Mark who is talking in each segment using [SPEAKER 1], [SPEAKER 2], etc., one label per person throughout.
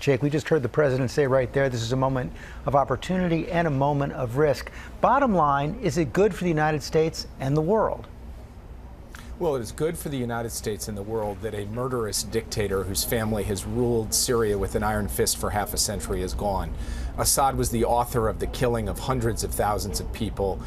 [SPEAKER 1] Jake, we just heard the president say right there, this is a moment of opportunity and a moment of risk. Bottom line, is it good for the United States and the world?
[SPEAKER 2] Well, it is good for the United States and the world that a murderous dictator whose family has ruled Syria with an iron fist for half a century is gone. Assad was the author of the killing of hundreds of thousands of people,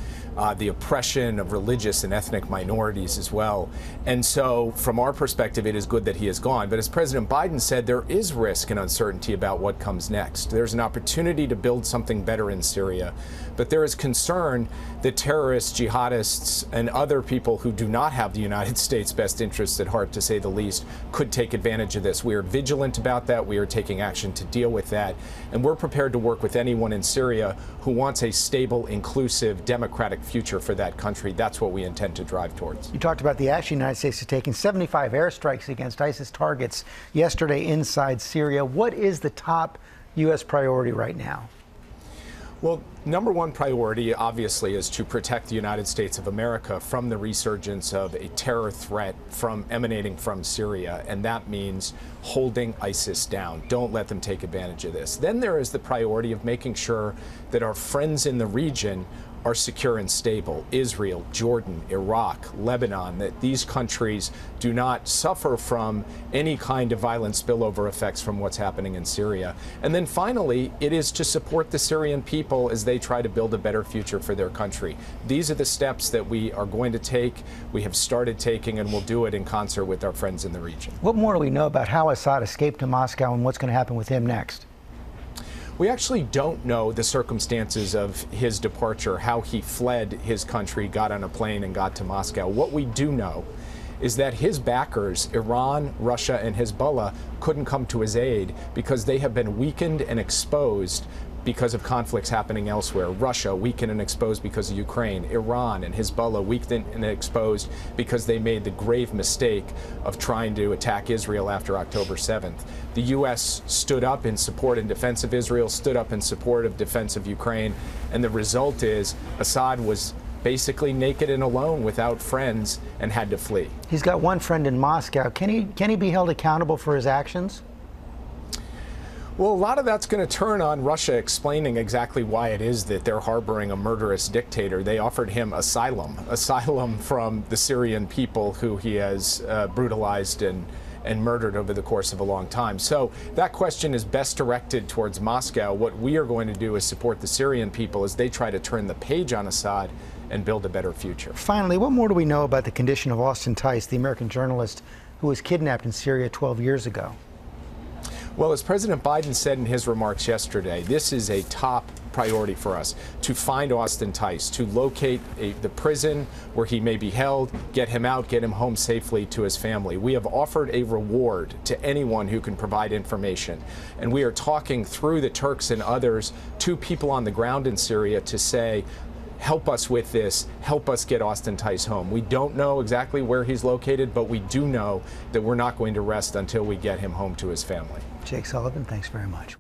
[SPEAKER 2] the oppression of religious and ethnic minorities as well. And so, from our perspective, it is good that he is gone. But as President Biden said, there is risk and uncertainty about what comes next. There's an opportunity to build something better in Syria. But there is concern that terrorists, jihadists, and other people who do not have the United States' best interests at heart, to say the least, could take advantage of this. We are vigilant about that. We are taking action to deal with that. And we're prepared to work with anyone in Syria who wants a stable, inclusive, democratic future for that country. That's what we intend to drive towards.
[SPEAKER 1] You talked about the action the United States is taking, 75 airstrikes against ISIS targets yesterday inside Syria. What is the top U.S. priority right now?
[SPEAKER 2] Well, number one priority, obviously, is to protect the United States of America from the resurgence of a terror threat emanating from Syria, and that means holding ISIS down. Don't let them take advantage of this. Then there is the priority of making sure that our friends in the region are secure and stable. Israel, Jordan, Iraq, Lebanon, that these countries do not suffer from any kind of violent spillover effects from what's happening in Syria. And then finally, it is to support the Syrian people as they try to build a better future for their country. These are the steps that we are going to take, we have started taking, and we'll do it in concert with our friends in the region.
[SPEAKER 1] What more do we know about how Assad escaped to Moscow and what's going to happen with him next?
[SPEAKER 2] We actually don't know the circumstances of his departure, how he fled his country, got on a plane, and got to Moscow. What we do know is that his backers, Iran, Russia, and Hezbollah, couldn't come to his aid because they have been weakened and exposed because of conflicts happening elsewhere. Russia weakened and exposed because of Ukraine. Iran and Hezbollah weakened and exposed because they made the grave mistake of trying to attack Israel after October 7th. The U.S. stood up in support and defense of Israel, stood up in support of defense of Ukraine, and the result is Assad was basically naked and alone without friends and had to flee.
[SPEAKER 1] He's got one friend in Moscow. Can he be held accountable for his actions?
[SPEAKER 2] Well, a lot of that's going to turn on Russia explaining exactly why it is that they're harboring a murderous dictator. They offered him asylum from the Syrian people who he has brutalized and murdered over the course of a long time. So that question is best directed towards Moscow. What we are going to do is support the Syrian people as they try to turn the page on Assad and build a better future.
[SPEAKER 1] Finally, what more do we know about the condition of Austin Tice, the American journalist who was kidnapped in Syria 12 years ago?
[SPEAKER 2] Well, as President Biden said in his remarks yesterday, this is a top priority for us, to find Austin Tice, to locate the prison where he may be held, get him out, get him home safely to his family. We have offered a reward to anyone who can provide information. And we are talking through the Turks and others to people on the ground in Syria to say, help us with this, help us get Austin Tice home. We don't know exactly where he's located, but we do know that we're not going to rest until we get him home to his family.
[SPEAKER 1] Jake Sullivan, thanks very much.